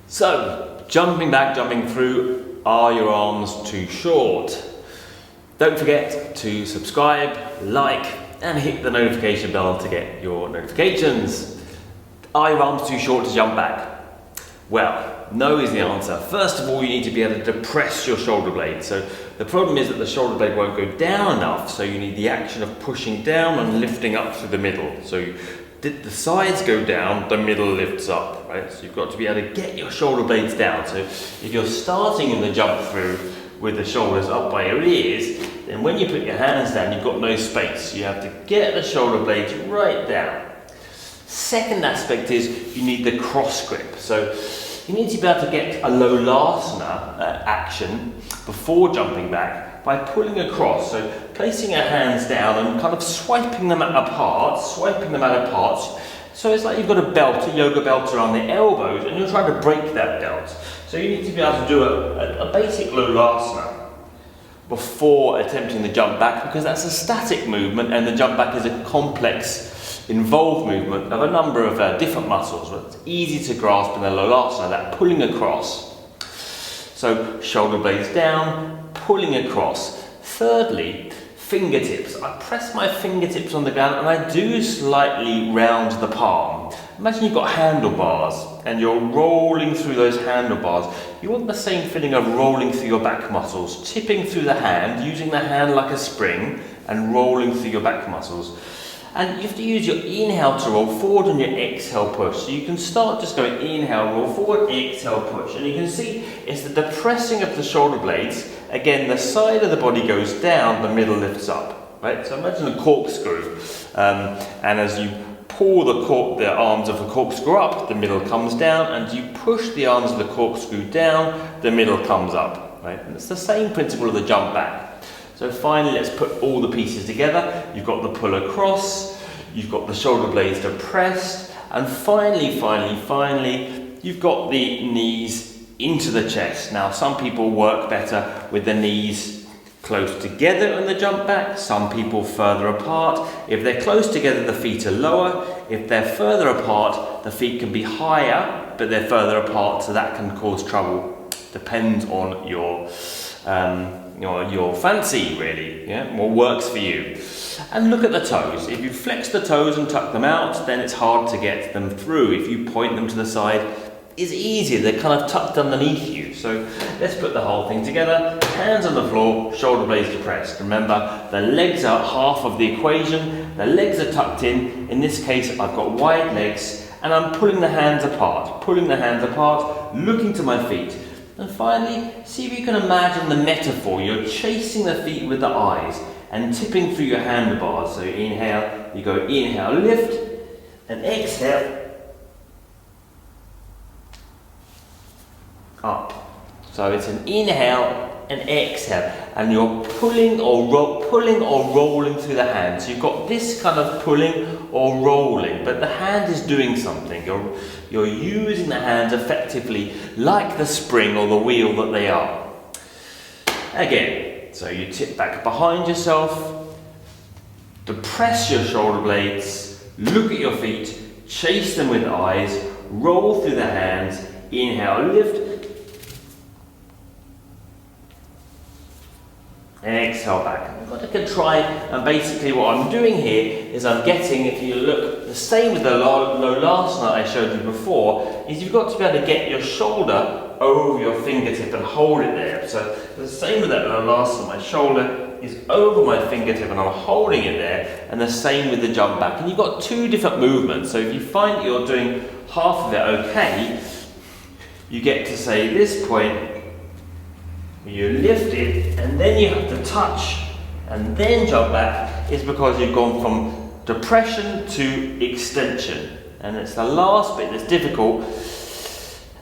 So, jumping back, jumping through, are your arms too short? Don't forget to subscribe, like, and hit the notification bell to get your notifications. Are your arms too short to jump back? Well, no is the answer. First of all, you need to be able to depress your shoulder blade. So the problem is that the shoulder blade won't go down enough, so you need the action of pushing down and lifting up through the middle. So the sides go down, the middle lifts up, right? So you've got to be able to get your shoulder blades down. So if you're starting in the jump through with the shoulders up by your ears, then when you put your hands down, you've got no space. You have to get the shoulder blades right down. Second aspect is you need the cross grip. So you need to be able to get a Lolasana action before jumping back by pulling across. So placing your hands down and kind of swiping them apart. So it's like you've got a belt, a yoga belt around the elbows, and you're trying to break that belt. So you need to be able to do a basic Lolasana before attempting the jump back, because that's a static movement and the jump back is a complex involved movement of a number of different muscles. But it's easy to grasp in the Lolasana, that pulling across. So shoulder blades down, pulling across. Thirdly, fingertips. I press my fingertips on the ground and I do slightly round the palm. Imagine you've got handlebars and you're rolling through those handlebars. You want the same feeling of rolling through your back muscles, tipping through the hand, using the hand like a spring and rolling through your back muscles. And you have to use your inhale to roll forward and your exhale push. So you can start just going inhale, roll forward, exhale push. And you can see it's the depressing of the shoulder blades. Again, the side of the body goes down, the middle lifts up. Right? So imagine a corkscrew. And as you pull the arms of the corkscrew up, the middle comes down. And you push the arms of the corkscrew down, the middle comes up. Right? And it's the same principle of the jump back. So finally, let's put all the pieces together. You've got the pull across, you've got the shoulder blades depressed, and finally, you've got the knees into the chest. Now, some people work better with the knees close together in the jump back, some people further apart. If they're close together, the feet are lower. If they're further apart, the feet can be higher, but they're further apart, so that can cause trouble. Depends on your fancy, really, what works for you. And look at the toes. If you flex the toes and tuck them out, then it's hard to get them through. If you point them to the side, it's easier. They're kind of tucked underneath you. So let's put the whole thing together. Hands on the floor, shoulder blades depressed. Remember, the legs are half of the equation. The legs are tucked in. In this case, I've got wide legs, and I'm pulling the hands apart, looking to my feet. And finally, see if you can imagine the metaphor. You're chasing the feet with the eyes and tipping through your handlebars. So inhale, you go inhale, lift, and exhale, up. So it's an inhale and exhale, and you're pulling or rolling through the hand. So you've got this kind of pulling or rolling, but the hand is doing something. You're using the hands effectively like the spring or the wheel that they are. Again, so you tip back behind yourself, depress your shoulder blades, look at your feet, chase them with the eyes, roll through the hands, inhale, lift, and exhale back. I've got to try, and basically what I'm doing here is I'm getting, if you look, the same with the Lolasana I showed you before, is you've got to be able to get your shoulder over your fingertip and hold it there. So the same with that Lolasana, my shoulder is over my fingertip and I'm holding it there, and the same with the jump back. And you've got two different movements, so if you find you're doing half of it okay, you get to say this point, you lift it and then you have to touch and then jump back, is because you've gone from depression to extension, and it's the last bit that's difficult,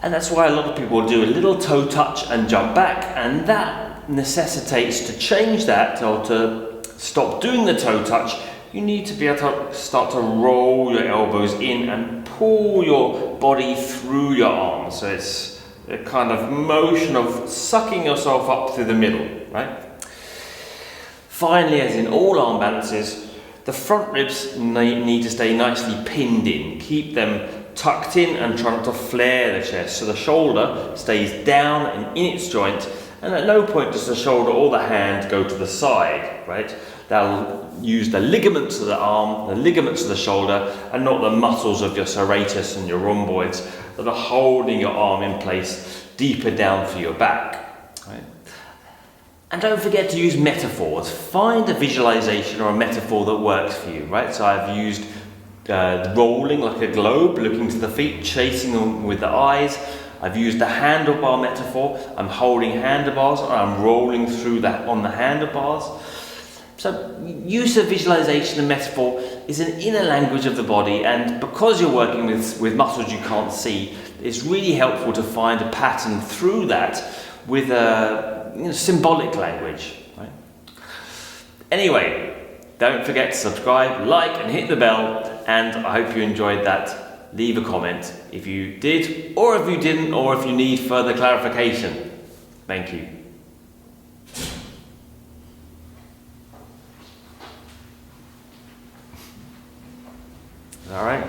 and that's why a lot of people do a little toe touch and jump back, and that necessitates to change that or to stop doing the toe touch. You need to be able to start to roll your elbows in and pull your body through your arms. So it's a kind of motion of sucking yourself up through the middle, right? Finally, as in all arm balances, the front ribs need to stay nicely pinned in. Keep them tucked in and try not to flare the chest. So the shoulder stays down and in its joint, and at no point does the shoulder or the hand go to the side, right? That'll use the ligaments of the arm, the ligaments of the shoulder, and not the muscles of your serratus and your rhomboids that are holding your arm in place deeper down for your back, right? And don't forget to use metaphors. Find a visualization or a metaphor that works for you, right? So I've used rolling like a globe, looking to the feet, chasing them with the eyes. I've used the handlebar metaphor. I'm holding handlebars and I'm rolling through that on the handlebars. So use of visualization and metaphor is an inner language of the body, and because you're working with muscles you can't see, it's really helpful to find a pattern through that with a symbolic language. Right? Anyway, don't forget to subscribe, like and hit the bell, and I hope you enjoyed that. Leave a comment if you did, or if you didn't, or if you need further clarification. Thank you. All right.